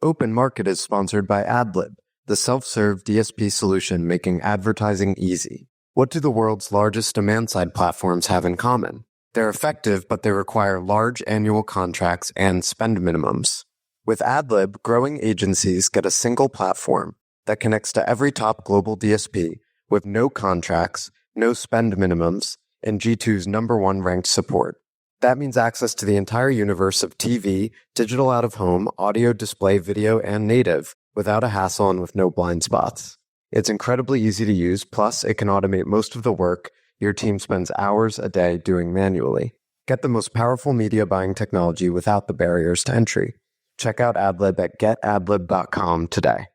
Open Market is sponsored by AdLib, the self-serve DSP solution making advertising easy. What do the world's largest demand-side platforms have in common? They're effective, but they require large annual contracts and spend minimums. With AdLib, growing agencies get a single platform that connects to every top global DSP with no contracts, no spend minimums, and G2's #1 ranked support. That means access to the entire universe of TV, digital out-of-home, audio, display, video, and native without a hassle and with no blind spots. It's incredibly easy to use, plus it can automate most of the work your team spends hours a day doing manually. Get the most powerful media buying technology without the barriers to entry. Check out AdLib at getadlib.com today.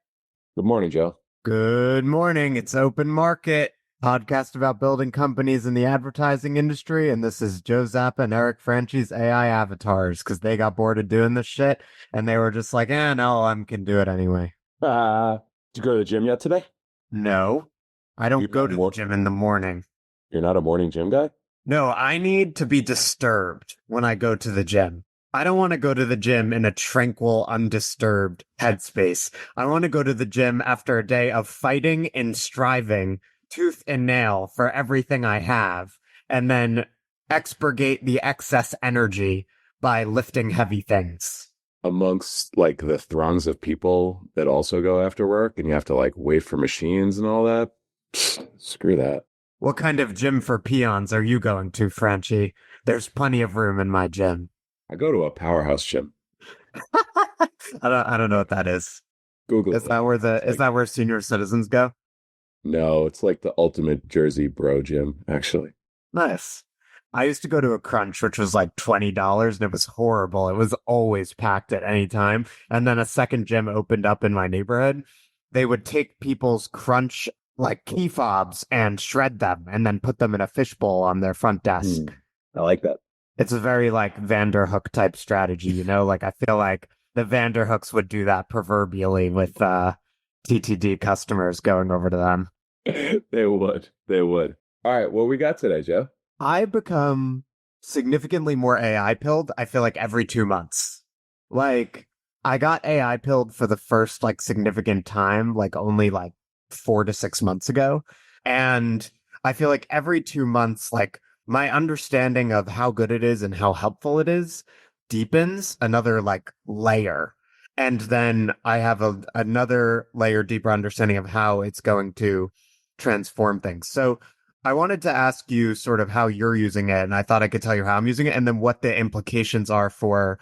Good morning, Joe. Good morning. It's Open Market, podcast about building companies in the advertising industry. And this is Joe Zappa and Eric Franchi's AI avatars because they got bored of doing this shit. And they were just like, no, LLM can do it anyway. Did you go to the gym yet today? No, I don't go to the gym in the morning. You're not a morning gym guy? No, I need to be disturbed when I go to the gym. I don't want to go to the gym in a tranquil, undisturbed headspace. I want to go to the gym after a day of fighting and striving, tooth and nail, for everything I have, and then expurgate the excess energy by lifting heavy things. Amongst, like, the throngs of people that also go after work, and you have to, like, wait for machines and all that, screw that. What kind of gym for peons are you going to, Franchi? There's plenty of room in my gym. I go to a powerhouse gym. I don't know what that is. Google Is it. that where senior citizens go? No, it's like the ultimate Jersey bro gym, actually. Nice. I used to go to a Crunch, which was like $20, and it was horrible. It was always packed at any time. And then a second gym opened up in my neighborhood. They would take people's Crunch like key fobs and shred them and then put them in a fishbowl on their front desk. I like that. It's a very like Vanderhook type strategy, you know? Like I feel like the Vanderhooks would do that proverbially with TTD customers going over to them. They would. All right, what we got today, Joe? I become significantly more AI pilled, I feel like every 2 months. Like I got AI pilled for the first like significant time, like only like 4 to 6 months ago. And I feel like every 2 months, like my understanding of how good it is and how helpful it is deepens another like layer. And then I have another layer deeper understanding of how it's going to transform things. So I wanted to ask you sort of how you're using it. And I thought I could tell you how I'm using it and then what the implications are for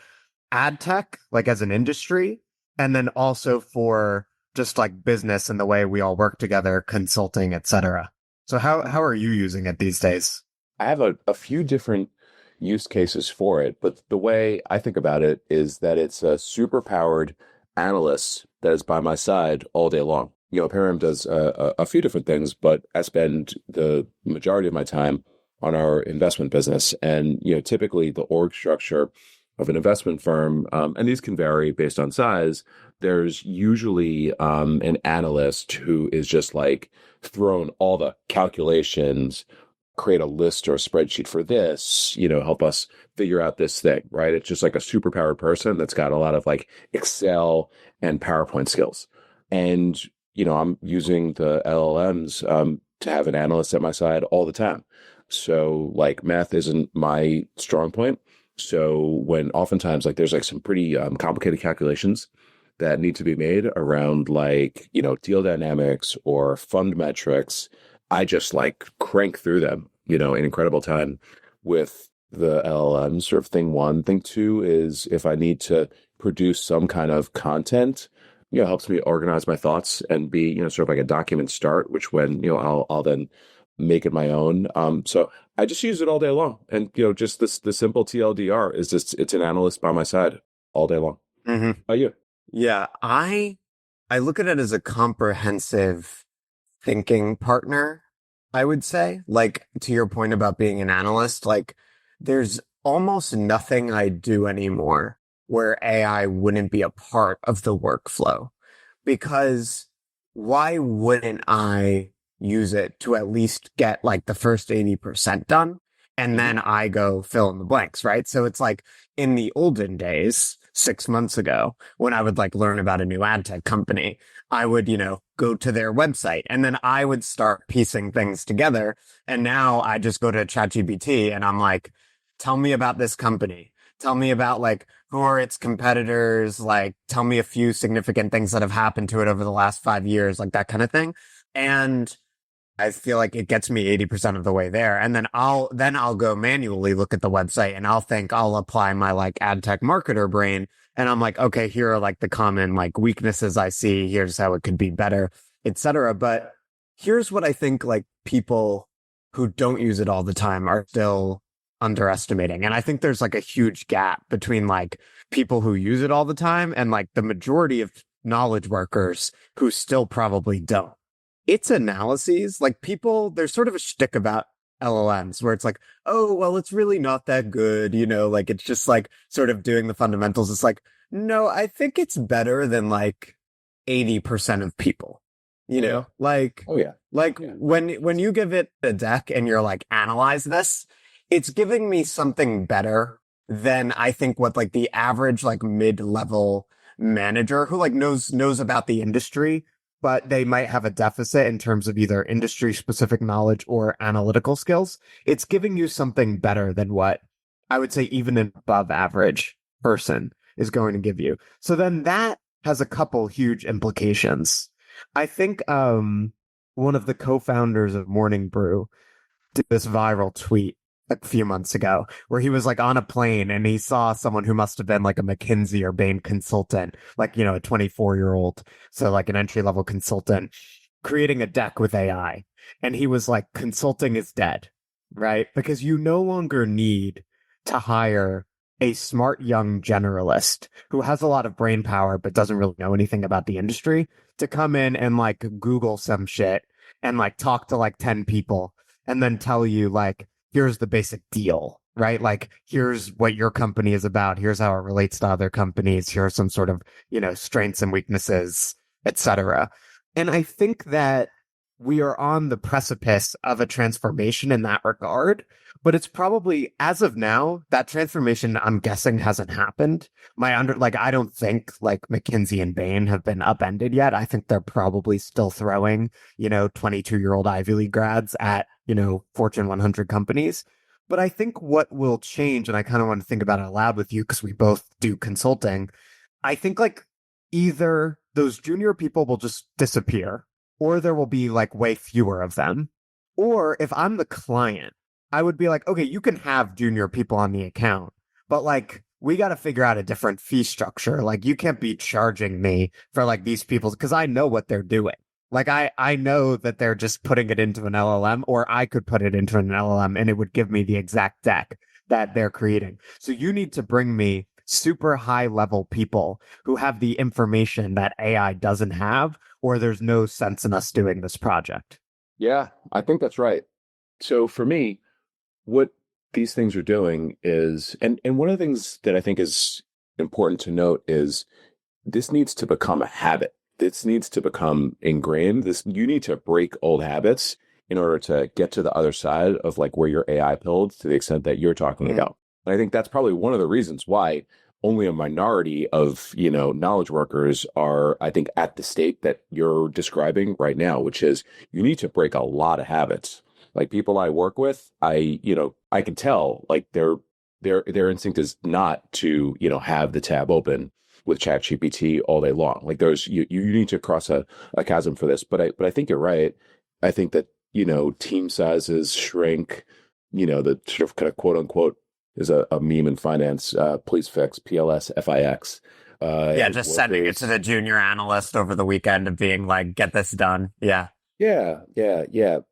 ad tech, like as an industry, and then also for just like business and the way we all work together, consulting, etc. So how are you using it these days? I have a few different use cases for it, but the way I think about it is that it's a super powered analyst that is by my side all day long. You know, Param does a few different things, but I spend the majority of my time on our investment business. And, you know, typically the org structure of an investment firm, and these can vary based on size, there's usually an analyst who is just like throwing all the calculations, create a list or a spreadsheet for this, you know, help us figure out this thing, right? It's just like a superpowered person that's got a lot of like Excel and PowerPoint skills. And, you know, I'm using the LLMs to have an analyst at my side all the time. So like math isn't my strong point. So when oftentimes like there's like some pretty complicated calculations that need to be made around like, you know, deal dynamics or fund metrics, I just like crank through them, you know, in incredible time with the LLM. Sort of thing one. Thing two is if I need to produce some kind of content, you know, helps me organize my thoughts and be, you know, sort of like a document start, which when, you know, I'll then make it my own. So I just use it all day long. And, you know, just the simple TLDR is just, it's an analyst by my side all day long. Mm-hmm. How about you? Yeah, I look at it as a comprehensive thinking partner, I would say. Like, to your point about being an analyst, like, there's almost nothing I do anymore where AI wouldn't be a part of the workflow. Because why wouldn't I use it to at least get like the first 80% done? And then I go fill in the blanks, right? So it's like in the olden days, 6 months ago when I would like learn about a new ad tech company. I would, go to their website and then I would start piecing things together. And now I just go to ChatGPT and I'm like, tell me about this company. Tell me about like who are its competitors? Like tell me a few significant things that have happened to it over the last 5 years, like that kind of thing. And I feel like it gets me 80% of the way there. And then I'll go manually look at the website and I'll apply my like ad tech marketer brain. And I'm like, okay, here are like the common like weaknesses I see. Here's how it could be better, etc. But here's what I think like people who don't use it all the time are still underestimating. And I think there's like a huge gap between like people who use it all the time and like the majority of knowledge workers who still probably don't. It's analyses. Like people, there's sort of a shtick about LLMs where it's like, oh, well, it's really not that good. Like it's just like sort of doing the fundamentals. It's like, no, I think it's better than like 80% of people, like, Oh, yeah. like Yeah. when you give it a deck and you're like, analyze this, it's giving me something better than I think what like the average like mid-level manager who like knows about the industry, but they might have a deficit in terms of either industry specific knowledge or analytical skills. It's giving you something better than what I would say even an above average person is going to give you. So then that has a couple huge implications. I think one of the co-founders of Morning Brew did this viral tweet a few months ago where he was like on a plane and he saw someone who must have been like a McKinsey or Bain consultant, like, a 24-year-old. So like an entry level consultant creating a deck with AI. And he was like, consulting is dead, right? Because you no longer need to hire a smart young generalist who has a lot of brain power, but doesn't really know anything about the industry to come in and like Google some shit and like talk to like 10 people and then tell you like, here's the basic deal, right? Like, here's what your company is about. Here's how it relates to other companies. Here are some sort of, strengths and weaknesses, etc. And I think that we are on the precipice of a transformation in that regard, but it's probably, as of now, that transformation, I'm guessing, hasn't happened. I don't think like McKinsey and Bain have been upended yet. I think they're probably still throwing, 22-year-old Ivy League grads at, Fortune 100 companies. But I think what will change, and I kind of want to think about it aloud with you because we both do consulting. I think like either those junior people will just disappear, or there will be like way fewer of them. Or if I'm the client, I would be like, okay, you can have junior people on the account, but like we got to figure out a different fee structure. Like you can't be charging me for like these people because I know what they're doing. Like I know that they're just putting it into an LLM, or I could put it into an LLM and it would give me the exact deck that they're creating. So you need to bring me super high level people who have the information that AI doesn't have, or there's no sense in us doing this project. Yeah, I think that's right. So for me, what these things are doing is, and one of the things that I think is important to note is this needs to become a habit. This needs to become ingrained. You need to break old habits in order to get to the other side of like where you're AI pilled to the extent that you're talking about. And I think that's probably one of the reasons why only a minority of, knowledge workers are, I think, at the state that you're describing right now, which is you need to break a lot of habits. Like people I work with, I can tell like their instinct is not to, have the tab open with ChatGPT all day long. Like there's you need to cross a chasm for this. But I think you're right. I think that, team sizes shrink, the sort of kind of quote unquote is a meme in finance, please fix PLS FIX. Yeah, just sending it to the junior analyst over the weekend and being like, get this done. Yeah. Yeah.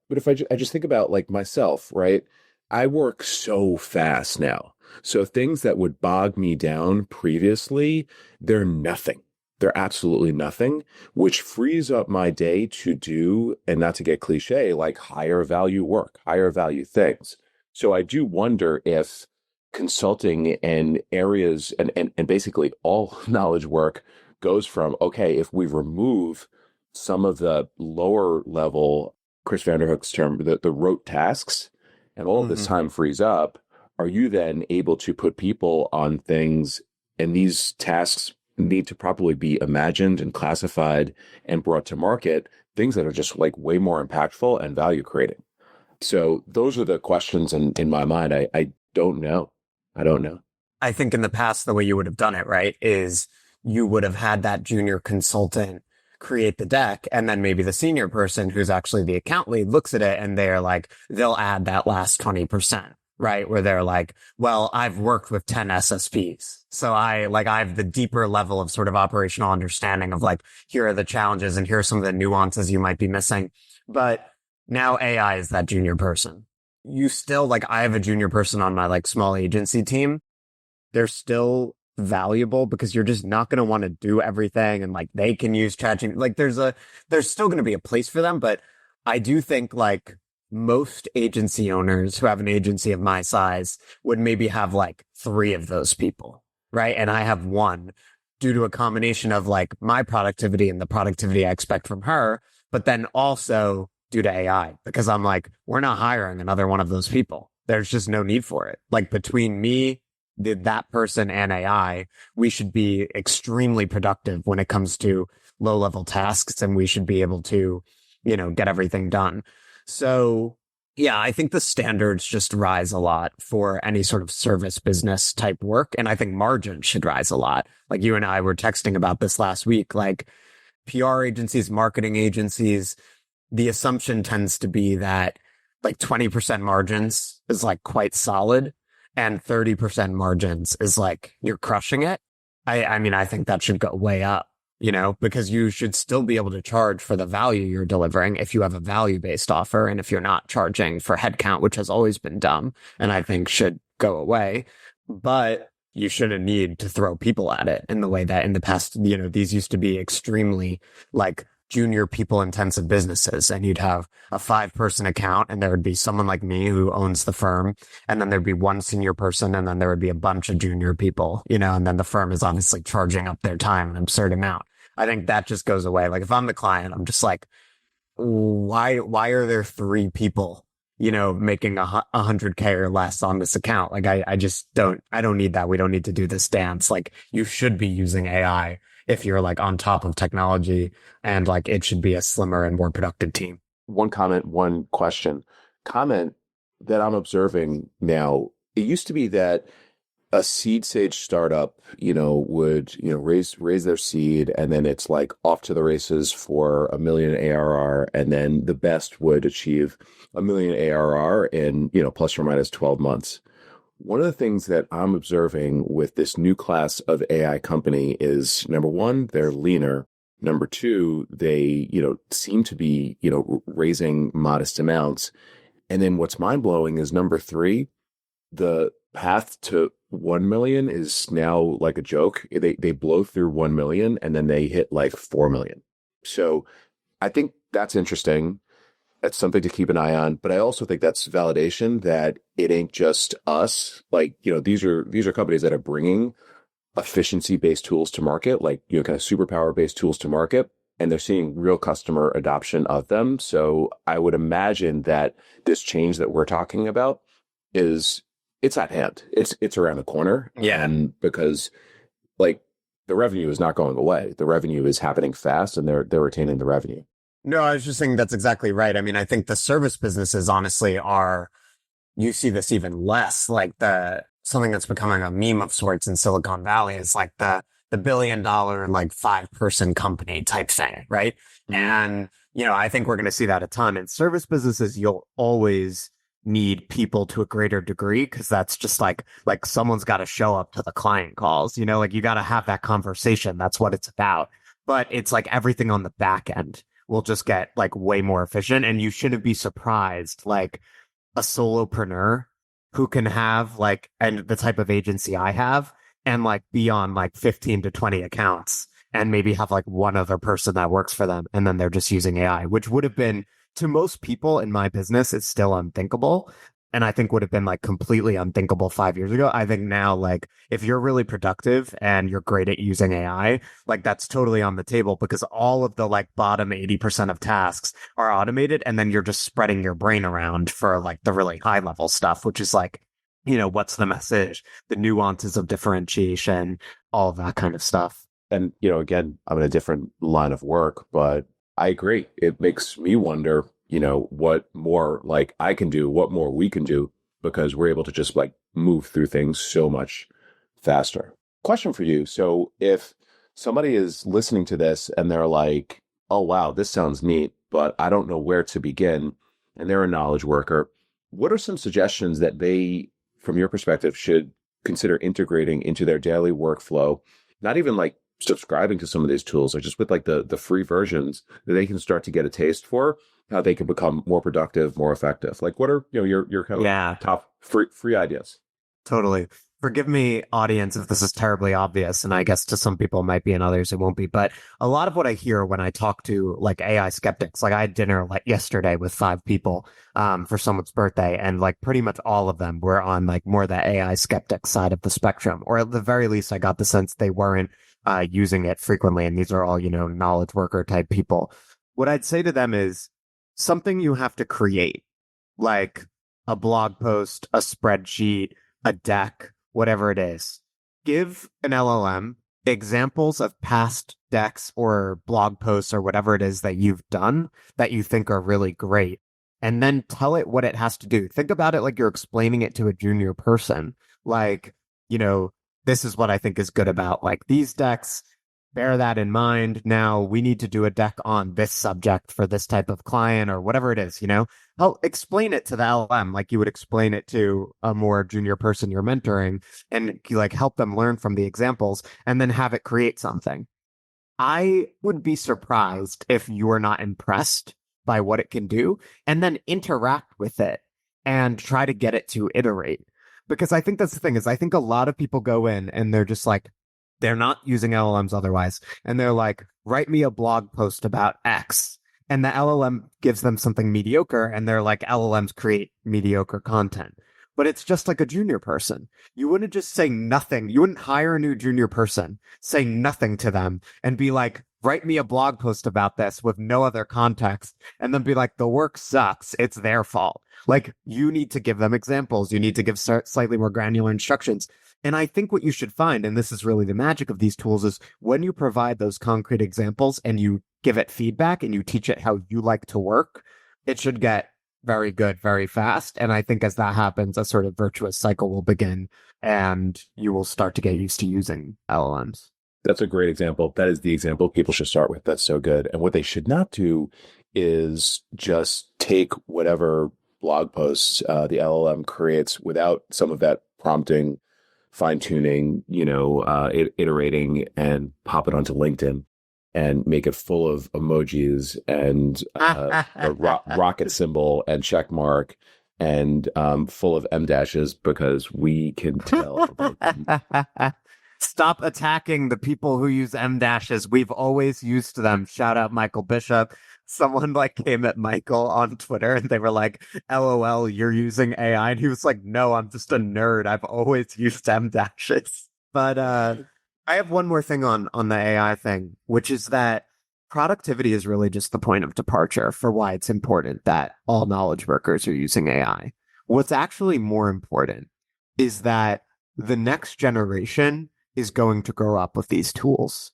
But if I just think about like myself, right? I work so fast now. So things that would bog me down previously, they're nothing. They're absolutely nothing, which frees up my day to do, and not to get cliche, like higher value work, higher value things. So I do wonder if consulting and areas and basically all knowledge work goes from, okay, if we remove some of the lower level, Chris Vanderhook's term, the rote tasks, and all of this time frees up, are you then able to put people on things And these tasks need to properly be imagined and classified and brought to market, things that are just like way more impactful and value creating. So those are the questions in my mind. I don't know. I don't know. I think in the past, the way you would have done it, right, is you would have had that junior consultant create the deck, and then maybe the senior person who's actually the account lead looks at it and they're like, they'll add that last 20%, right? Where they're like, well, I've worked with 10 SSPs. So I have the deeper level of sort of operational understanding of like, here are the challenges and here are some of the nuances you might be missing. But now AI is that junior person. You still like, I have a junior person on my like small agency team. They're still valuable because you're just not going to want to do everything. And like, they can use ChatGPT. Like there's still going to be a place for them. But I do think like most agency owners who have an agency of my size would maybe have like 3 of those people. Right. And I have 1 due to a combination of like my productivity and the productivity I expect from her, but then also due to AI, because I'm like, we're not hiring another one of those people. There's just no need for it. Like between me, that person and AI, we should be extremely productive when it comes to low level tasks, and we should be able to, get everything done. So yeah, I think the standards just rise a lot for any sort of service business type work. And I think margin should rise a lot. Like you and I were texting about this last week, like PR agencies, marketing agencies, the assumption tends to be that like 20% margins is like quite solid and 30% margins is like you're crushing it. I mean, I think that should go way up, because you should still be able to charge for the value you're delivering if you have a value-based offer and if you're not charging for headcount, which has always been dumb and I think should go away. But you shouldn't need to throw people at it in the way that in the past, these used to be extremely like junior people intensive businesses, and you'd have a 5-person account and there would be someone like me who owns the firm, and then there'd be 1 senior person, and then there would be a bunch of junior people, and then the firm is obviously charging up their time an absurd amount. I think that just goes away. Like if I'm the client, I'm just like, why are there 3 people, making 100K or less on this account? Like I don't need that. We don't need to do this dance. Like you should be using AI if you're like on top of technology, and like it should be a slimmer and more productive team. One comment, one question. Comment that I'm observing now, it used to be that a seed stage startup, would, raise their seed, and then it's like off to the races for $1 million ARR. And then the best would achieve $1 million ARR in, plus or minus 12 months. One of the things that I'm observing with this new class of AI company is, number one, they're leaner. Number two, they, seem to be, raising modest amounts. And then what's mind blowing is number 3, the path to 1 million is now like a joke. They blow through 1 million and then they hit like 4 million. So I think that's interesting. That's something to keep an eye on. But I also think that's validation that it ain't just us. Like, these are companies that are bringing efficiency-based tools to market, like, kind of superpower-based tools to market, and they're seeing real customer adoption of them. So I would imagine that this change that we're talking about it's at hand. It's around the corner. Yeah. And because like the revenue is not going away. The revenue is happening fast, and they're retaining the revenue. No, I was just saying that's exactly right. I mean, I think the service businesses honestly you see this even less, like something that's becoming a meme of sorts in Silicon Valley is like the $1 billion, like 5-person company type thing. Right. And, I think we're going to see that a ton in service businesses. You'll always need people to a greater degree, because that's just like someone's got to show up to the client calls, like you got to have that conversation. That's what it's about. But it's like everything on the back end will just get like way more efficient. And you shouldn't be surprised, like a solopreneur who can have like, and the type of agency I have, and like be on like 15 to 20 accounts and maybe have like one other person that works for them. And then they're just using AI, which would have been, to most people in my business, it's still unthinkable. And I think would have been like completely unthinkable 5 years ago. I think now, like if you're really productive and you're great at using AI, like that's totally on the table, because all of the like bottom 80% of tasks are automated. And then you're just spreading your brain around for like the really high level stuff, which is like what's the message, the nuances of differentiation, all of that kind of stuff. And, again, I'm in a different line of work, but I agree. It makes me wonder, what more like I can do, what more we can do, because we're able to just like move through things so much faster. Question for you. So if somebody is listening to this and they're like, oh, wow, this sounds neat, but I don't know where to begin, and they're a knowledge worker, what are some suggestions that they, from your perspective, should consider integrating into their daily workflow? Not even like subscribing to some of these tools, or just with like the free versions that they can start to get a taste for how they can become more productive, more effective. Like what are your kind of top free ideas? Totally. Forgive me, audience, if this is terribly obvious, and I guess to some people it might be and others it won't be. But a lot of what I hear when I talk to like AI skeptics, like I had dinner like yesterday with 5 people for someone's birthday, and like pretty much all of them were on like more the AI skeptic side of the spectrum, or at the very least, I got the sense they weren't using it frequently. And these are all, knowledge worker type people. What I'd say to them is something you have to create, like a blog post, a spreadsheet, a deck, whatever it is. Give an LLM examples of past decks or blog posts or whatever it is that you've done that you think are really great. And then tell it what it has to do. Think about it like you're explaining it to a junior person. Like, this is what I think is good about like these decks. Bear that in mind. Now we need to do a deck on this subject for this type of client or whatever it is, I'll explain it to the LM like you would explain it to a more junior person you're mentoring, and like help them learn from the examples and then have it create something. I would be surprised if you are not impressed by what it can do, and then interact with it and try to get it to iterate. Because I think that's the thing is I think a lot of people go in and they're just like, they're not using LLMs otherwise. And they're like, write me a blog post about X. And the LLM gives them something mediocre. And they're like, LLMs create mediocre content. But it's just like a junior person. You wouldn't just say nothing. You wouldn't hire a new junior person, say nothing to them and be like, write me a blog post about this with no other context. And then be like, the work sucks. It's their fault. Like you need to give them examples. You need to give slightly more granular instructions. And I think what you should find, and this is really the magic of these tools, is when you provide those concrete examples and you give it feedback and you teach it how you like to work, it should get very good, very fast. And I think as that happens, a sort of virtuous cycle will begin and you will start to get used to using LLMs. That's a great example. That is the example people should start with. That's so good. And what they should not do is just take whatever blog posts the LLM creates without some of that prompting, fine-tuning, iterating, and pop it onto LinkedIn and make it full of emojis and a rocket symbol and check mark and full of M dashes because we can tell. Stop attacking the people who use M dashes. We've always used them. Shout out Michael Bishop. Someone like came at Michael on Twitter and they were like, LOL, you're using AI. And he was like, no, I'm just a nerd. I've always used M dashes. But I have one more thing on the AI thing, which is that productivity is really just the point of departure for why it's important that all knowledge workers are using AI. What's actually more important is that the next generation is going to grow up with these tools.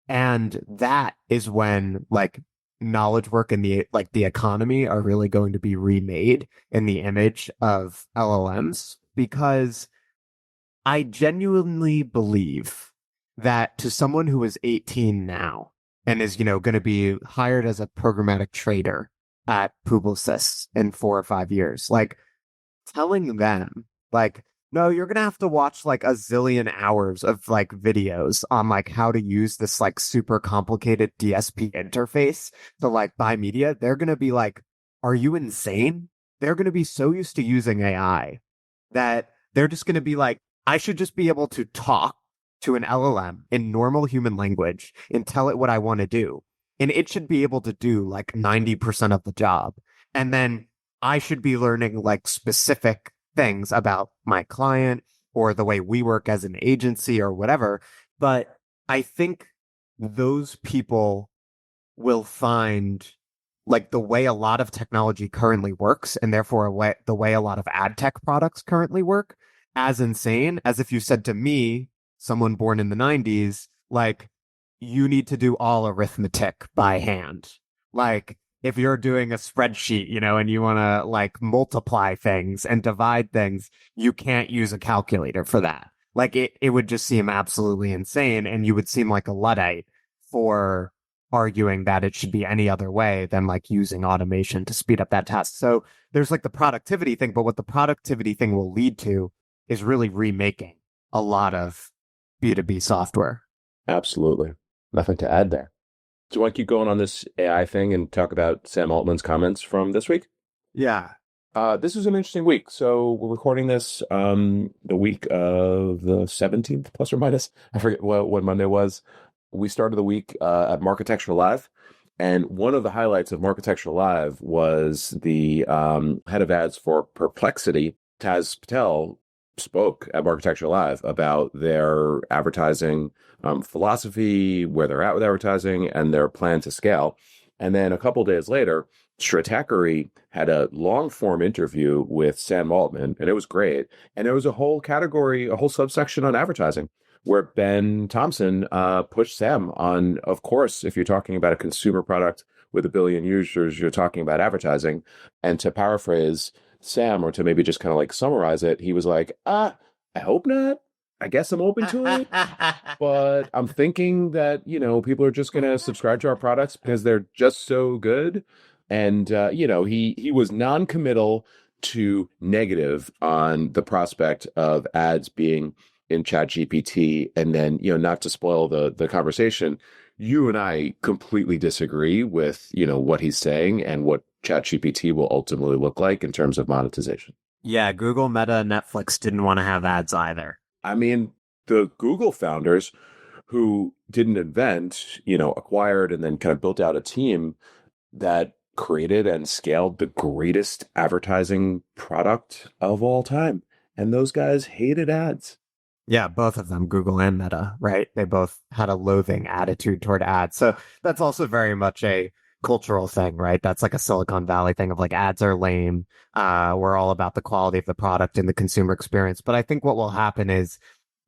And that is when like knowledge work and the economy are really going to be remade in the image of LLMs, because I genuinely believe that to someone who is 18 now and is, going to be hired as a programmatic trader at Publicis in 4 or 5 years, like telling them like, no, you're going to have to watch like a zillion hours of like videos on like how to use this like super complicated DSP interface to like buy media. They're going to be like, are you insane? They're going to be so used to using AI that they're just going to be like, I should just be able to talk to an LLM in normal human language and tell it what I want to do. And it should be able to do like 90% of the job. And then I should be learning like specific things about my client or the way we work as an agency or whatever. But I think those people will find like the way a lot of technology currently works, and therefore the way a lot of ad tech products currently work, as insane as if you said to me, someone born in the 90s, like, you need to do all arithmetic by hand. Like, if you're doing a spreadsheet, and you want to like multiply things and divide things, you can't use a calculator for that. Like, it would just seem absolutely insane, and you would seem like a Luddite for arguing that it should be any other way than like using automation to speed up that task. So there's like the productivity thing, but what the productivity thing will lead to is really remaking a lot of B2B software. Absolutely. Nothing to add there. Do you want to keep going on this AI thing and talk about Sam Altman's comments from this week? Yeah. This was an interesting week. So we're recording this the week of the 17th, plus or minus. I forget what Monday was. We started the week at Marketecture Live. And one of the highlights of Marketecture Live was the head of ads for Perplexity, Taz Patel, spoke at Marketecture Live about their advertising philosophy, where they're at with advertising, and their plan to scale. And then a couple days later, Stratechery had a long-form interview with Sam Altman, and it was great. And there was a whole category, a whole subsection on advertising, where Ben Thompson pushed Sam on, of course, if you're talking about a consumer product with 1 billion users, you're talking about advertising. And to paraphrase Sam, or to maybe just kind of like summarize it, he was like, I hope not. I guess I'm open to it, but I'm thinking that, people are just going to subscribe to our products because they're just so good. And, he was non-committal to negative on the prospect of ads being in ChatGPT. And then, not to spoil the conversation, you and I completely disagree with, what he's saying and what ChatGPT will ultimately look like in terms of monetization. Yeah, Google, Meta, Netflix didn't want to have ads either. I mean, the Google founders who didn't invent, acquired and then kind of built out a team that created and scaled the greatest advertising product of all time. And those guys hated ads. Yeah, both of them, Google and Meta, right? They both had a loathing attitude toward ads. So that's also very much a cultural thing, right? That's like a Silicon Valley thing of like ads are lame. We're all about the quality of the product and the consumer experience. But I think what will happen is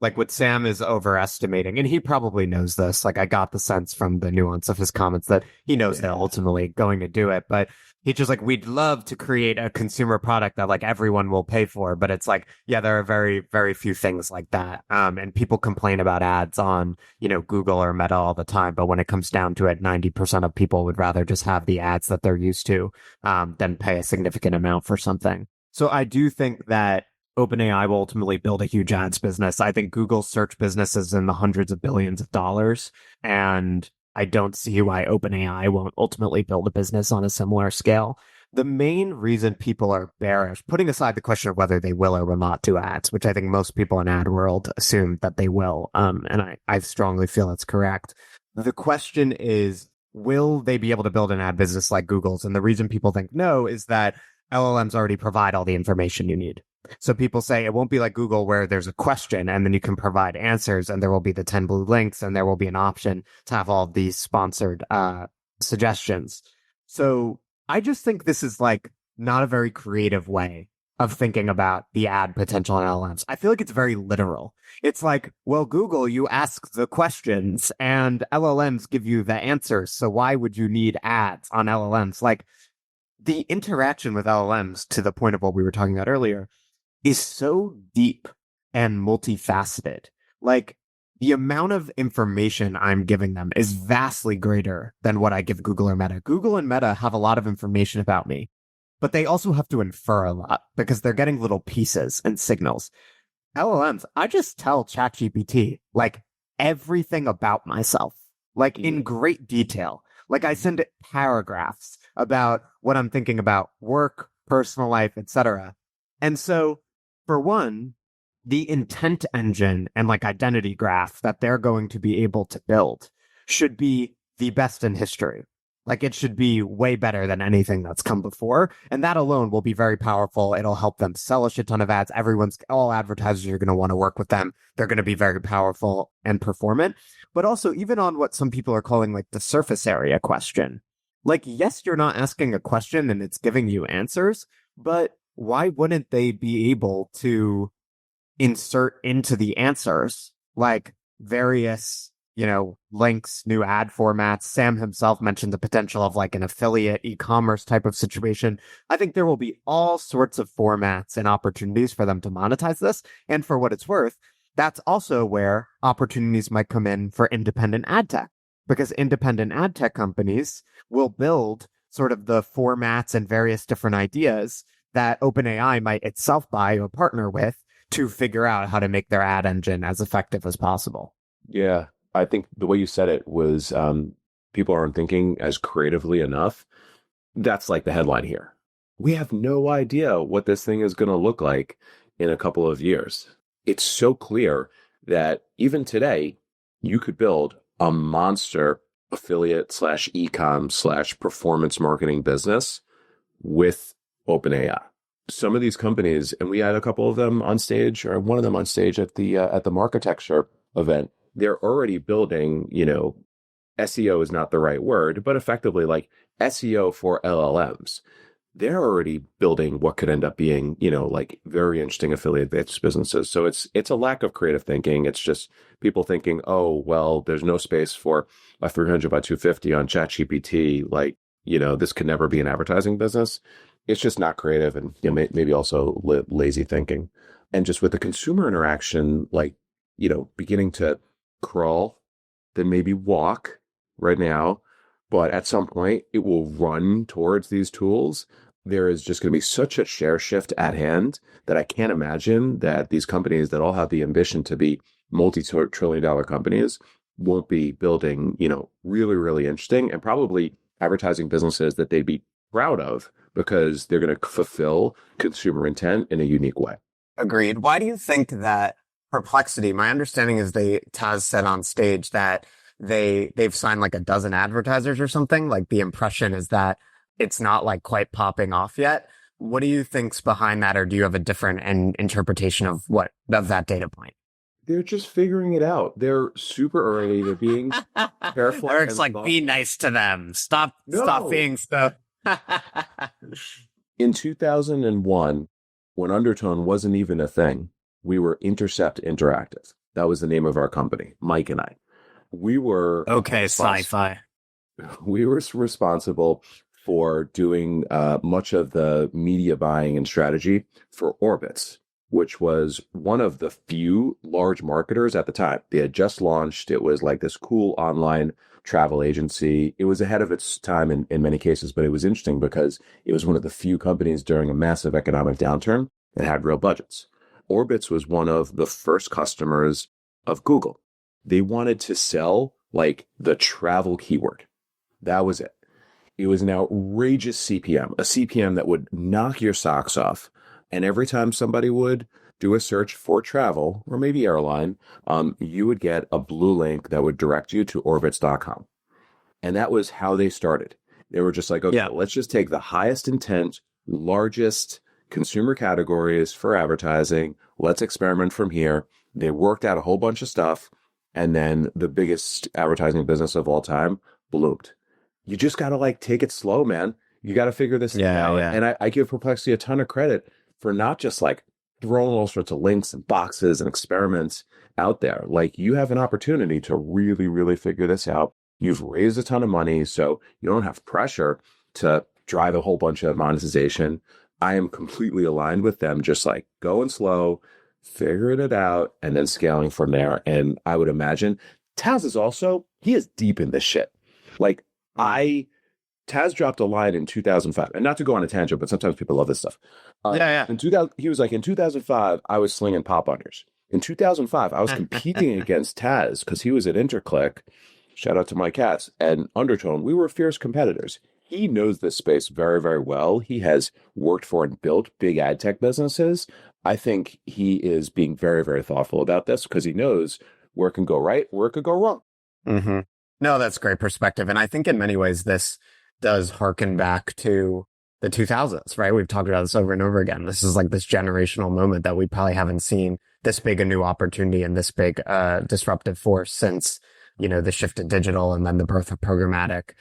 like what Sam is overestimating, and he probably knows this. Like I got the sense from the nuance of his comments that he knows they're ultimately going to do it. But he's just like, we'd love to create a consumer product that like everyone will pay for. But it's like, yeah, there are very, very few things like that. And people complain about ads on, Google or Meta all the time. But when it comes down to it, 90% of people would rather just have the ads that they're used to than pay a significant amount for something. So I do think that OpenAI will ultimately build a huge ads business. I think Google's search business is in the hundreds of billions of dollars. And I don't see why OpenAI won't ultimately build a business on a similar scale. The main reason people are bearish, putting aside the question of whether they will or will not do ads, which I think most people in ad world assume that they will, and I strongly feel that's correct. The question is, will they be able to build an ad business like Google's? And the reason people think no is that LLMs already provide all the information you need. So people say it won't be like Google where there's a question and then you can provide answers and there will be the 10 blue links and there will be an option to have all of these sponsored suggestions. So I just think this is like not a very creative way of thinking about the ad potential in LLMs. I feel like it's very literal. It's like, well, Google, you ask the questions and LLMs give you the answers. So why would you need ads on LLMs? Like the interaction with LLMs, to the point of what we were talking about earlier, is so deep and multifaceted. Like the amount of information I'm giving them is vastly greater than what I give Google or Meta. Google and Meta have a lot of information about me, but they also have to infer a lot because they're getting little pieces and signals. LLMs, I just tell ChatGPT like everything about myself, like in great detail. Like I send it paragraphs about what I'm thinking about work, personal life, etc. And so for one, the intent engine and like identity graph that they're going to be able to build should be the best in history. Like it should be way better than anything that's come before. And that alone will be very powerful. It'll help them sell a shit ton of ads. All advertisers are going to want to work with them. They're going to be very powerful and performant. But also even on what some people are calling like the surface area question. Like, yes, you're not asking a question and it's giving you answers, but why wouldn't they be able to insert into the answers, like various, links, new ad formats. Sam himself mentioned the potential of like an affiliate e-commerce type of situation. I think there will be all sorts of formats and opportunities for them to monetize this. And for what it's worth, that's also where opportunities might come in for independent ad tech, because independent ad tech companies will build sort of the formats and various different ideas that OpenAI might itself buy or partner with to figure out how to make their ad engine as effective as possible. Yeah, I think the way you said it was people aren't thinking as creatively enough. That's like the headline here. We have no idea what this thing is going to look like in a couple of years. It's so clear that even today, you could build a monster affiliate slash ecom slash performance marketing business with OpenAI. Some of these companies, and we had a couple of them on stage, or one of them on stage at the Marketecture event. They're already building, SEO is not the right word, but effectively like SEO for LLMs. They're already building what could end up being, like very interesting affiliate-based businesses. So it's a lack of creative thinking. It's just people thinking, oh, well, there's no space for a 300 by 250 on ChatGPT. Like, this could never be an advertising business. It's just not creative and maybe also lazy thinking. And just with the consumer interaction, like, beginning to crawl, then maybe walk right now. But at some point, it will run towards these tools. There is just going to be such a share shift at hand that I can't imagine that these companies that all have the ambition to be multi-trillion-dollar companies won't be building, really, really interesting and probably advertising businesses that they'd be proud of because they're going to fulfill consumer intent in a unique way. Agreed. Why do you think that Perplexity, my understanding is Taz said on stage that they've signed like a dozen advertisers or something. Like the impression is that it's not like quite popping off yet. What do you think's behind that? Or do you have a different interpretation of that data point? They're just figuring it out. They're super early. They're being careful. Eric's like, be nice to them. Stop being stuff. In 2001, when Undertone wasn't even a thing, we were Intercept Interactive. That was the name of our company, Mike and I. We were sci-fi. We were responsible for doing much of the media buying and strategy for Orbitz, which was one of the few large marketers at the time. They had just launched. It was like this cool online travel agency. It was ahead of its time in many cases, but it was interesting because it was one of the few companies during a massive economic downturn that had real budgets. Orbitz was one of the first customers of Google. They wanted to sell like the travel keyword. That was it. It was an outrageous CPM, a CPM that would knock your socks off. And every time somebody would do a search for travel or maybe airline, you would get a blue link that would direct you to orbitz.com. And that was how they started. They were just like, okay, let's just take the highest intent, largest consumer categories for advertising. Let's experiment from here. They worked out a whole bunch of stuff. And then the biggest advertising business of all time bloomed. You just got to like take it slow, man. You got to figure this out. Yeah. And I give Perplexity a ton of credit for not just like throwing all sorts of links and boxes and experiments out there. Like you have an opportunity to really, really figure this out. You've raised a ton of money, so you don't have pressure to drive a whole bunch of monetization. I am completely aligned with them, just like going slow, figuring it out, and then scaling from there. And I would imagine Taz he is deep in this shit. Like Taz dropped a line in 2005, and not to go on a tangent, but sometimes people love this stuff. In 2000, he was like, in 2005, I was slinging pop unders. In 2005, I was competing against Taz because he was at Interclick. Shout out to my cats and Undertone. We were fierce competitors. He knows this space very, very well. He has worked for and built big ad tech businesses. I think he is being very, very thoughtful about this because he knows where it can go right, where it could go wrong. Mm-hmm. No, that's great perspective. And I think in many ways, this does harken back to the 2000s, right? We've talked about this over and over again. This is like this generational moment that we probably haven't seen this big a new opportunity and this big disruptive force since, the shift to digital and then the birth of programmatic.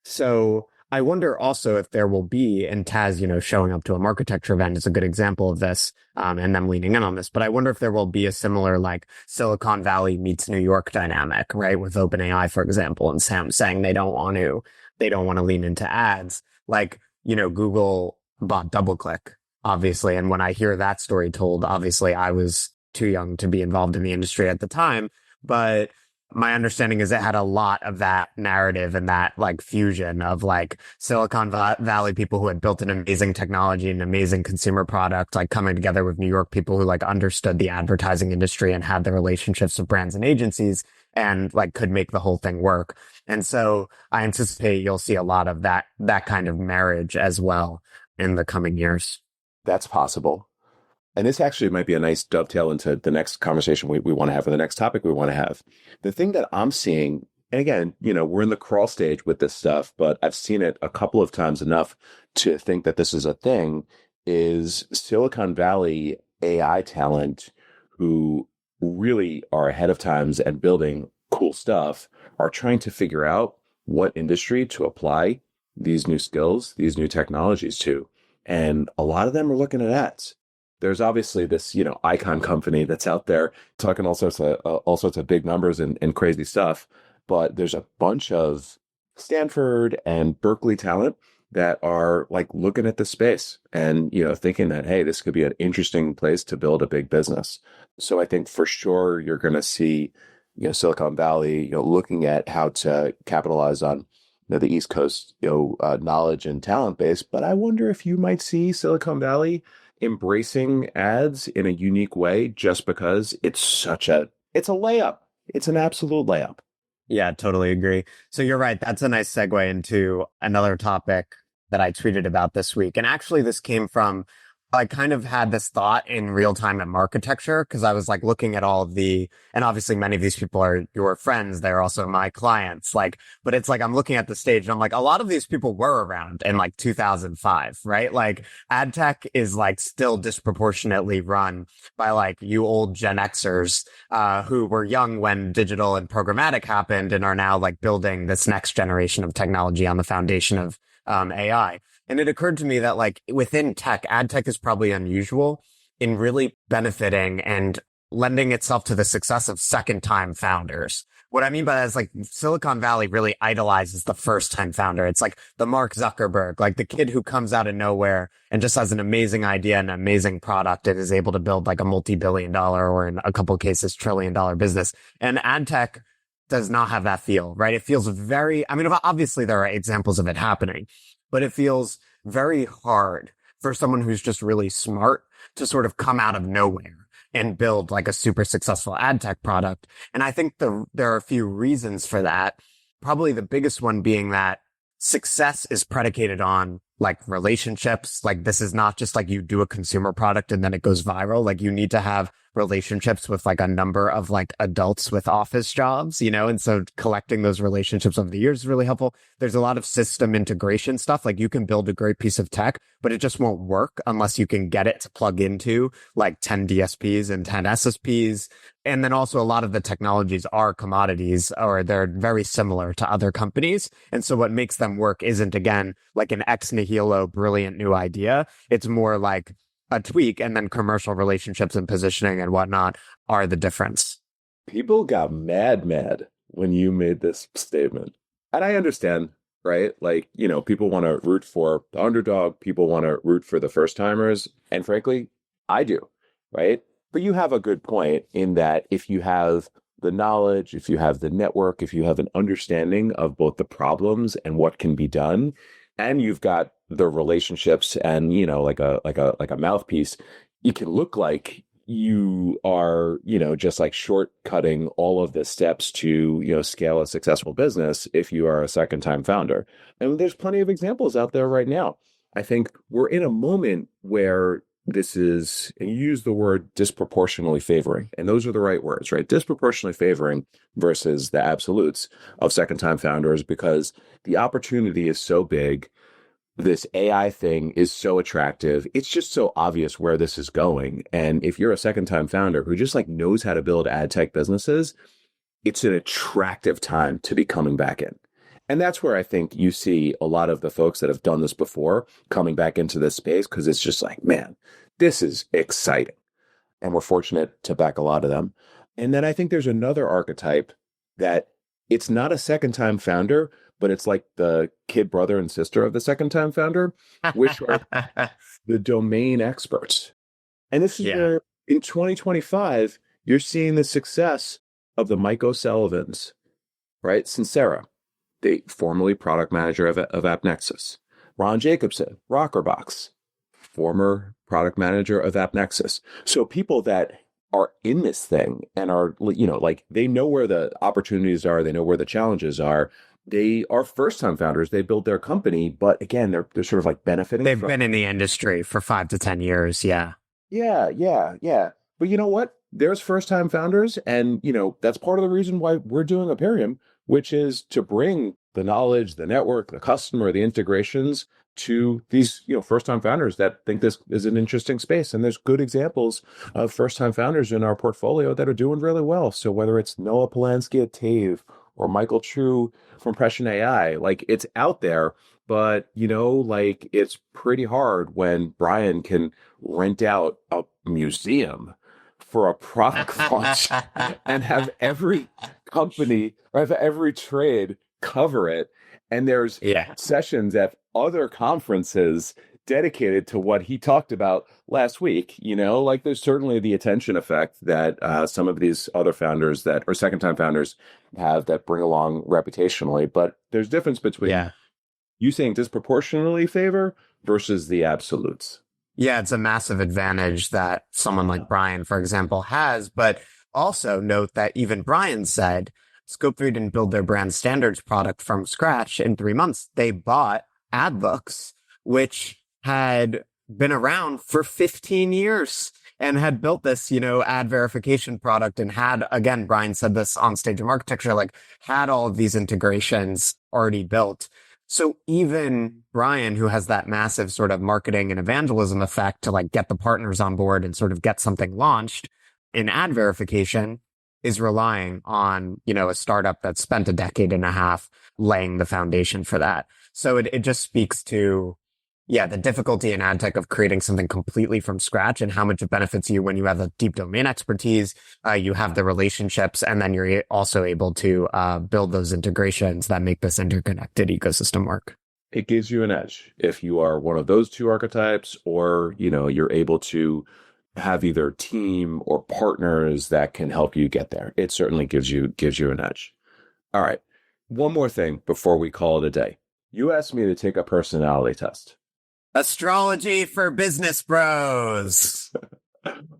So I wonder also if there will be, and Taz, showing up to a architecture event is a good example of this, and them leaning in on this. But I wonder if there will be a similar like Silicon Valley meets New York dynamic, right? With OpenAI, for example, and Sam saying they don't want to lean into ads. Like, Google bought DoubleClick, obviously. And when I hear that story told, obviously I was too young to be involved in the industry at the time, but my understanding is it had a lot of that narrative and that like fusion of like Silicon Valley people who had built an amazing technology and amazing consumer product, like coming together with New York people who like understood the advertising industry and had the relationships with brands and agencies and like could make the whole thing work. And so I anticipate you'll see a lot of that kind of marriage as well in the coming years. That's possible. And this actually might be a nice dovetail into the next conversation we want to have, or the next topic we want to have. The thing that I'm seeing, and again, we're in the crawl stage with this stuff, but I've seen it a couple of times enough to think that this is a thing, is Silicon Valley AI talent who really are ahead of times and building cool stuff are trying to figure out what industry to apply these new skills, these new technologies to. And a lot of them are looking at ads. There's obviously this, icon company that's out there talking all sorts of big numbers and crazy stuff. But there's a bunch of Stanford and Berkeley talent that are like looking at the space and, thinking that, hey, this could be an interesting place to build a big business. So I think for sure you're going to see, Silicon Valley, looking at how to capitalize on the East Coast, knowledge and talent base. But I wonder if you might see Silicon Valley embracing ads in a unique way just because it's a layup. It's an absolute layup. Yeah, totally agree. So you're right. That's a nice segue into another topic that I tweeted about this week. And actually this came from, I kind of had this thought in real time at Marketecture because I was like looking at all of and obviously many of these people are your friends. They're also my clients. But it's like, I'm looking at the stage and I'm like, a lot of these people were around in like 2005, right? Like adtech is like still disproportionately run by like you old Gen Xers, who were young when digital and programmatic happened and are now like building this next generation of technology on the foundation of, AI. And it occurred to me that like within tech, ad tech is probably unusual in really benefiting and lending itself to the success of second time founders. What I mean by that is like Silicon Valley really idolizes the first time founder. It's like the Mark Zuckerberg, like the kid who comes out of nowhere and just has an amazing idea and an amazing product and is able to build like a multi-billion-dollar or in a couple of cases, trillion-dollar business. And ad tech does not have that feel, right? It feels obviously there are examples of it happening, but it feels very hard for someone who's just really smart to sort of come out of nowhere and build like a super successful ad tech product. And I think there are a few reasons for that. Probably the biggest one being that success is predicated on like relationships. Like this is not just like you do a consumer product and then it goes viral. Like you need to have relationships with like a number of like adults with office jobs, and so collecting those relationships over the years is really helpful. There's a lot of system integration stuff. Like you can build a great piece of tech, but it just won't work unless you can get it to plug into like 10 DSPs and 10 SSPs. And then also a lot of the technologies are commodities or they're very similar to other companies. And so what makes them work isn't again like an ex nihilo brilliant new idea. It's more like a tweak, and then commercial relationships and positioning and whatnot are the difference. People got mad when you made this statement. And I understand, right? Like, people want to root for the underdog. People want to root for the first timers. And frankly, I do, right? But you have a good point in that if you have the knowledge, if you have the network, if you have an understanding of both the problems and what can be done, and you've got the relationships and, like a mouthpiece, you can look like you are, just like shortcutting all of the steps to, scale a successful business if you are a second time founder. And there's plenty of examples out there right now. I think we're in a moment where this is, and you use the word disproportionately favoring, and those are the right words, right? Disproportionately favoring versus the absolutes of second time founders, because the opportunity is so big. This AI thing is so attractive. It's just so obvious where this is going. And if you're a second time founder who just like knows how to build ad tech businesses, it's an attractive time to be coming back in. And that's where I think you see a lot of the folks that have done this before coming back into this space, because it's just like, man, this is exciting. And we're fortunate to back a lot of them. And then I think there's another archetype that it's not a second time founder, but it's like the kid brother and sister of the second time founder, which are the domain experts. And this is where in 2025, you're seeing the success of the Mike O'Sullivans, right? Sincera, the formerly product manager of AppNexus. Ron Jacobson, Rockerbox, former product manager of AppNexus. So people that are in this thing and are, like they know where the opportunities are, they know where the challenges are. They are first-time founders. They build their company, but again, they're sort of like benefiting. They've been in the industry for 5 to 10 years. Yeah. Yeah. But you know what? There's first-time founders, and that's part of the reason why we're doing Aperium, which is to bring the knowledge, the network, the customer, the integrations to these first-time founders that think this is an interesting space. And there's good examples of first-time founders in our portfolio that are doing really well. So whether it's Noah Polanski at Tave or Michael True from Prescient AI, like it's out there, but like it's pretty hard when Brian can rent out a museum for a product launch and have every company or have every trade cover it. And there's sessions at other conferences dedicated to what he talked about last week. Like there's certainly the attention effect that some of these other founders that are second time founders have that bring along reputationally. But there's difference between you saying disproportionately favor versus the absolutes. Yeah, it's a massive advantage that someone like Brian, for example, has. But also note that even Brian said Scope 3 didn't build their brand standards product from scratch in 3 months. They bought AdBooks, which had been around for 15 years and had built this, ad verification product and had, again, Brian said this on Stage of Architecture, like had all of these integrations already built. So even Brian, who has that massive sort of marketing and evangelism effect to like get the partners on board and sort of get something launched in ad verification, is relying on, a startup that spent a decade and a half laying the foundation for that. So it just speaks to, the difficulty in ad tech of creating something completely from scratch and how much it benefits you when you have a deep domain expertise, you have the relationships, and then you're also able to build those integrations that make this interconnected ecosystem work. It gives you an edge if you are one of those two archetypes, or, you're able to have either team or partners that can help you get there. It certainly gives you an edge. All right. One more thing before we call it a day. You asked me to take a personality test. Astrology for business bros.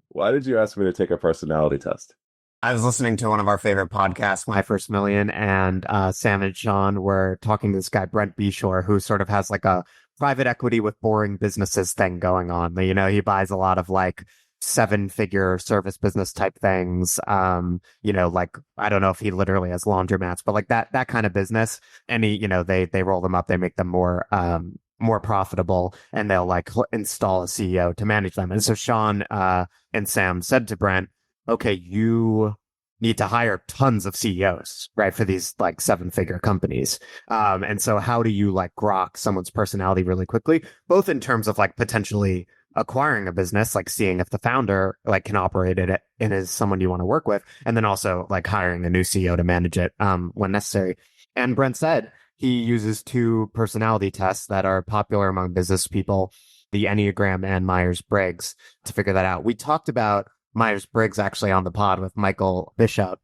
Why did you ask me to take a personality test? I was listening to one of our favorite podcasts, My First Million, and Sam and Sean were talking to this guy, Brent Beshore, who sort of has like a private equity with boring businesses thing going on. He buys a lot of like 7-figure service business type things. Like, I don't know if he literally has laundromats, but like that kind of business. And they roll them up, they make them more profitable, and they'll like install a CEO to manage them. And so Sean and Sam said to Brent, okay, you need to hire tons of CEOs, right, for these like 7-figure companies. And so how do you like grok someone's personality really quickly, both in terms of like potentially acquiring a business, like seeing if the founder like can operate it and is someone you want to work with, and then also like hiring a new CEO to manage it when necessary. And Brent said he uses 2 personality tests that are popular among business people, the Enneagram and Myers-Briggs, to figure that out. We talked about Myers-Briggs actually on the pod with Michael Bishop.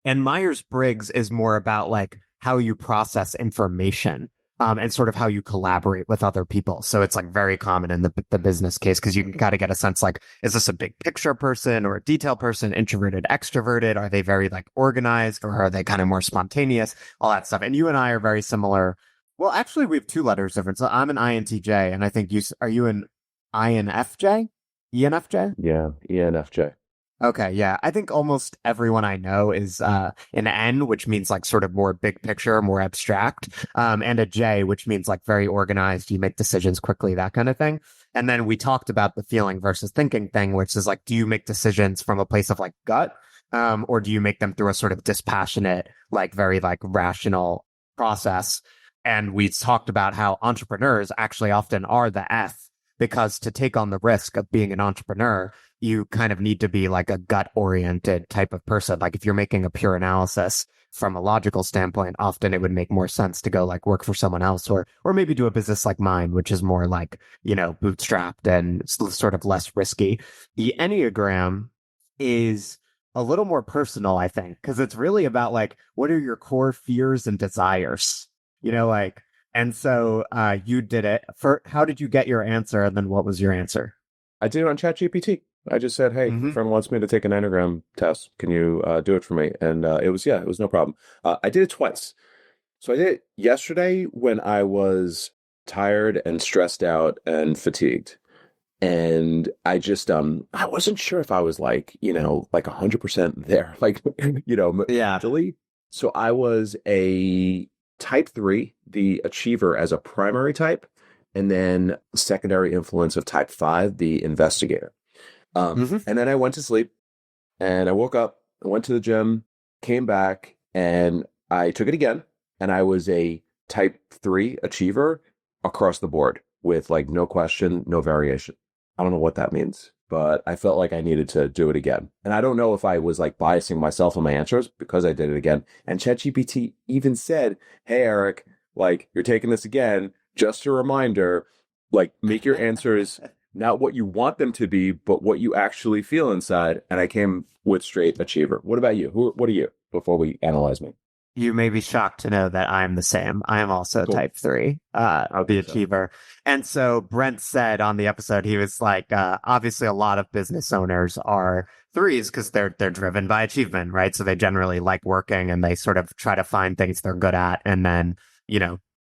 And Myers-Briggs is more about like how you process information and sort of how you collaborate with other people. So it's like very common in the business case, because you can kind of get a sense like, is this a big picture person or a detail person, introverted, extroverted? Are they very like organized, or are they kind of more spontaneous? All that stuff. And you and I are very similar. Well, actually, we have 2 letters difference. So I'm an INTJ, and I think are you an INFJ? ENFJ? Yeah, ENFJ. Okay, yeah. I think almost everyone I know is an N, which means like sort of more big picture, more abstract, and a J, which means like very organized, you make decisions quickly, that kind of thing. And then we talked about the feeling versus thinking thing, which is like, do you make decisions from a place of like gut, or do you make them through a sort of dispassionate, like very like rational process. And we talked about how entrepreneurs actually often are the F, because to take on the risk of being an entrepreneur, you kind of need to be like a gut oriented type of person. Like if you're making a pure analysis from a logical standpoint, often it would make more sense to go like work for someone else, or maybe do a business like mine, which is more like, bootstrapped and sort of less risky. The Enneagram is a little more personal, I think, because it's really about like, what are your core fears and desires? And so you did it. How did you get your answer? And then what was your answer? I did it on ChatGPT. I just said, hey, a friend wants me to take an Enneagram test. Can you do it for me? And it was no problem. I did it twice. So I did it yesterday when I was tired and stressed out and fatigued. And I just, I wasn't sure if I was like 100% there, mentally. So I was a type 3, the achiever as a primary type, and then secondary influence of type 5, the investigator. And then I went to sleep and I woke up, I went to the gym, came back, and I took it again. And I was a type 3 achiever across the board with like no question, no variation. I don't know what that means, but I felt like I needed to do it again. And I don't know if I was like biasing myself on my answers because I did it again. And ChatGPT even said, hey, Eric, like you're taking this again. Just a reminder, like make your answers not what you want them to be, but what you actually feel inside. And I came with straight achiever. What about you? What are you before we analyze me? You may be shocked to know that I am the same. I am also type 3, the achiever. And so Brent said on the episode, he was like, obviously a lot of business owners are 3s because they're driven by achievement, right? So they generally like working and they sort of try to find things they're good at and then,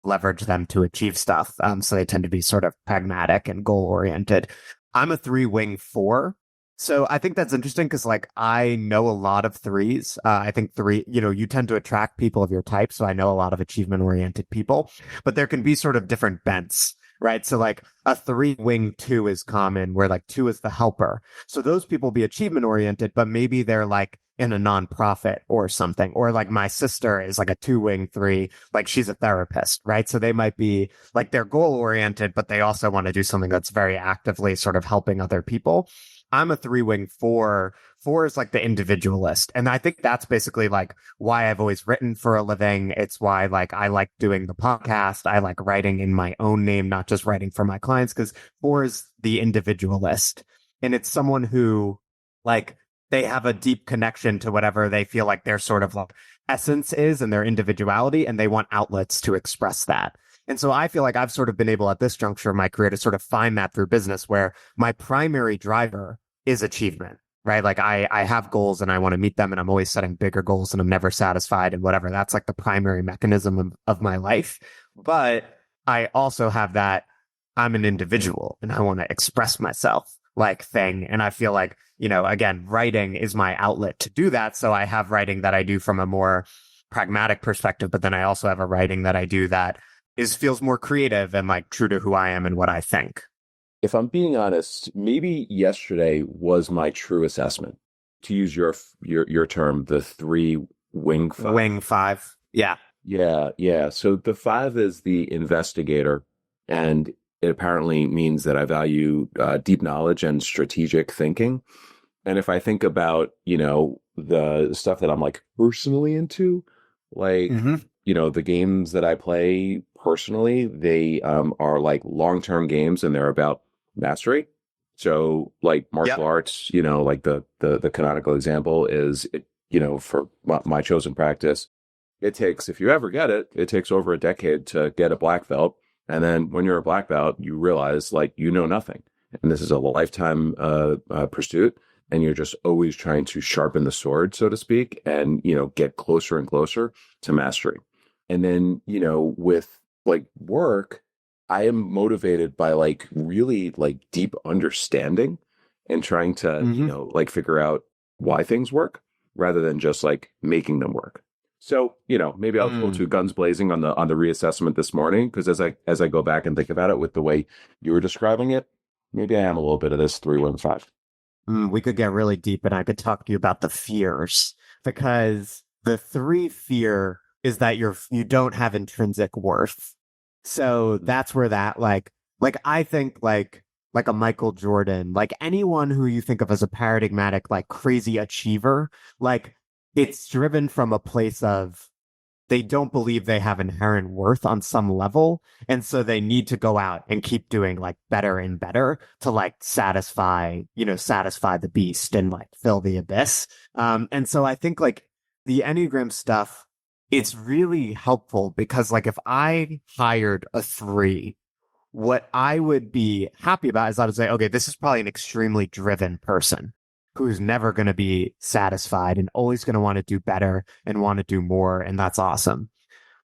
leverage them to achieve stuff. So they tend to be sort of pragmatic and goal oriented. I'm a 3-wing 4. So I think that's interesting because like I know a lot of 3s. I think 3, you tend to attract people of your type. So I know a lot of achievement oriented people, but there can be sort of different bents, right? So like a 3-wing 2 is common where like 2 is the helper. So those people be achievement oriented, but maybe they're like in a nonprofit or something. Or like my sister is like a 2-wing 3, like she's a therapist, right? So they might be like they're goal oriented, but they also want to do something that's very actively sort of helping other people. I'm a 3-wing 4. 4 is like the individualist. And I think that's basically like why I've always written for a living. It's why like I like doing the podcast. I like writing in my own name, not just writing for my clients, because 4 is the individualist. And it's someone who like they have a deep connection to whatever they feel like their sort of like essence is and their individuality, and they want outlets to express that. And so I feel like I've sort of been able at this juncture of my career to sort of find that through business where my primary driver is achievement, right? Like I have goals and I want to meet them and I'm always setting bigger goals and I'm never satisfied and whatever. That's like the primary mechanism of my life. But I also have that I'm an individual and I want to express myself like thing. And I feel like, again, writing is my outlet to do that. So I have writing that I do from a more pragmatic perspective, but then I also have a writing that I do that feels more creative and like true to who I am and what I think. If I'm being honest, maybe yesterday was my true assessment. To use your term, the 3-wing 5. Wing 5. Yeah. Yeah. So the 5 is the investigator, and it apparently means that I value deep knowledge and strategic thinking. And if I think about, the stuff that I'm like personally into, like, the games that I play personally, they are like long-term games and they're about mastery. So like martial arts, like the canonical example is, for my chosen practice, it takes, if you ever get it, it takes over a decade to get a black belt. And then when you're a black belt, you realize like you know nothing. And this is a lifetime pursuit. And you're just always trying to sharpen the sword, so to speak, and, get closer and closer to mastery. And then, with like work, I am motivated by like really like deep understanding and trying to, like figure out why things work rather than just like making them work. So, maybe I'll go to guns blazing on the reassessment this morning, because as I go back and think about it with the way you were describing it, maybe I am a little bit of this 3-wing 5. We could get really deep and I could talk to you about the fears, because the 3 fear is that you don't have intrinsic worth. So that's where that I think like a Michael Jordan, like anyone who you think of as a paradigmatic like crazy achiever, like it's driven from a place of they don't believe they have inherent worth on some level. And so they need to go out and keep doing like better and better to like satisfy the beast and like fill the abyss. And so I think like the Enneagram stuff, it's really helpful because like if I hired a 3, what I would be happy about is I would say, okay, this is probably an extremely driven person who's never going to be satisfied and always going to want to do better and want to do more. And that's awesome.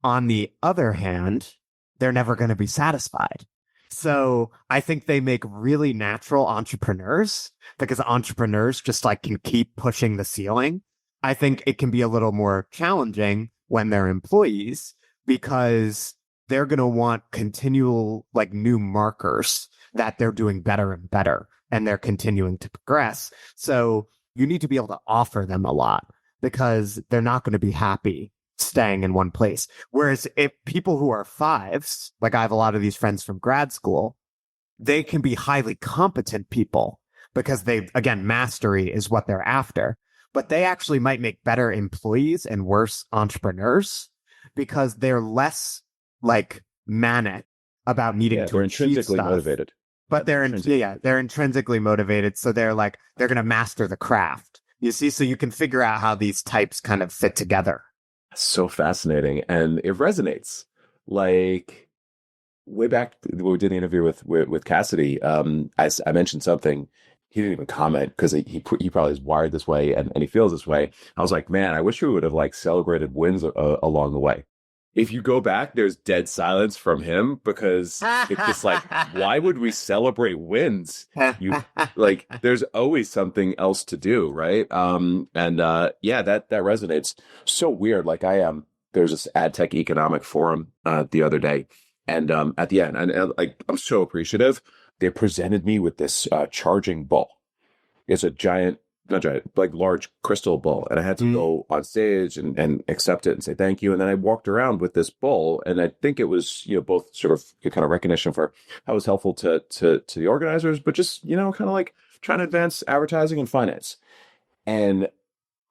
On the other hand, they're never going to be satisfied. So I think they make really natural entrepreneurs because entrepreneurs just like can keep pushing the ceiling. I think it can be a little more challenging when they're employees because they're going to want continual like new markers that they're doing better and better and they're continuing to progress. So you need to be able to offer them a lot because they're not going to be happy staying in one place. Whereas if people who are 5s, like I have a lot of these friends from grad school, they can be highly competent people because again, mastery is what they're after, but they actually might make better employees and worse entrepreneurs because they're less like manic about needing to they're achieve intrinsically stuff. motivated. But they're intrinsically motivated, so they're going to master the craft. You see, so you can figure out how these types kind of fit together. So fascinating, and it resonates. Like way back when we did the interview with Cassidy, I mentioned something. He didn't even comment because he probably is wired this way and he feels this way. I was like, man, I wish we would have like celebrated wins along the way. If you go back, there's dead silence from him because it's just like, why would we celebrate wins? Like, there's always something else to do, right? Yeah, that resonates. So weird. Like there's this adtech economic forum the other day, and at the end, and like I'm so appreciative. They presented me with this charging ball. It's a not giant, like large crystal ball. And I had to go on stage and accept it and say thank you. And then I walked around with this ball. And I think it was, both sort of kind of recognition for how it was helpful to the organizers, but just, kind of like trying to advance advertising and finance. And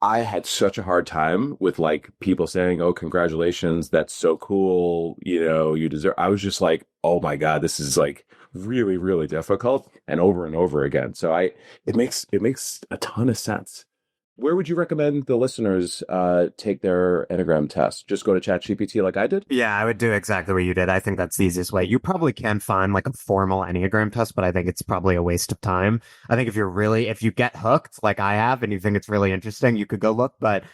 I had such a hard time with like people saying, oh, congratulations, that's so cool. You deserve. I was just like, oh my God, this is like really, really difficult and over again. So it makes a ton of sense. Where would you recommend the listeners take their Enneagram test? Just go to ChatGPT like I did? Yeah, I would do exactly what you did. I think that's the easiest way. You probably can find like a formal Enneagram test, but I think it's probably a waste of time. I think if you get hooked like I have and you think it's really interesting, you could go look, but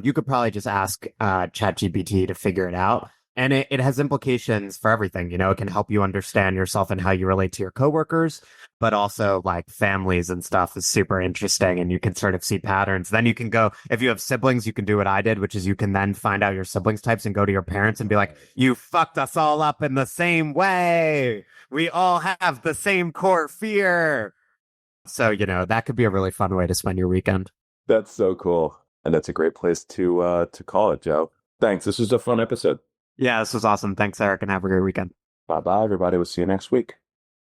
you could probably just ask ChatGPT to figure it out. And it has implications for everything. It can help you understand yourself and how you relate to your coworkers, but also like families and stuff is super interesting. And you can sort of see patterns. Then you can go, if you have siblings, you can do what I did, which is you can then find out your siblings types and go to your parents and be like, you fucked us all up in the same way. We all have the same core fear. So, that could be a really fun way to spend your weekend. That's so cool. And that's a great place to call it, Joe. Thanks. This was a fun episode. Yeah, this was awesome. Thanks, Eric, and have a great weekend. Bye-bye, everybody. We'll see you next week.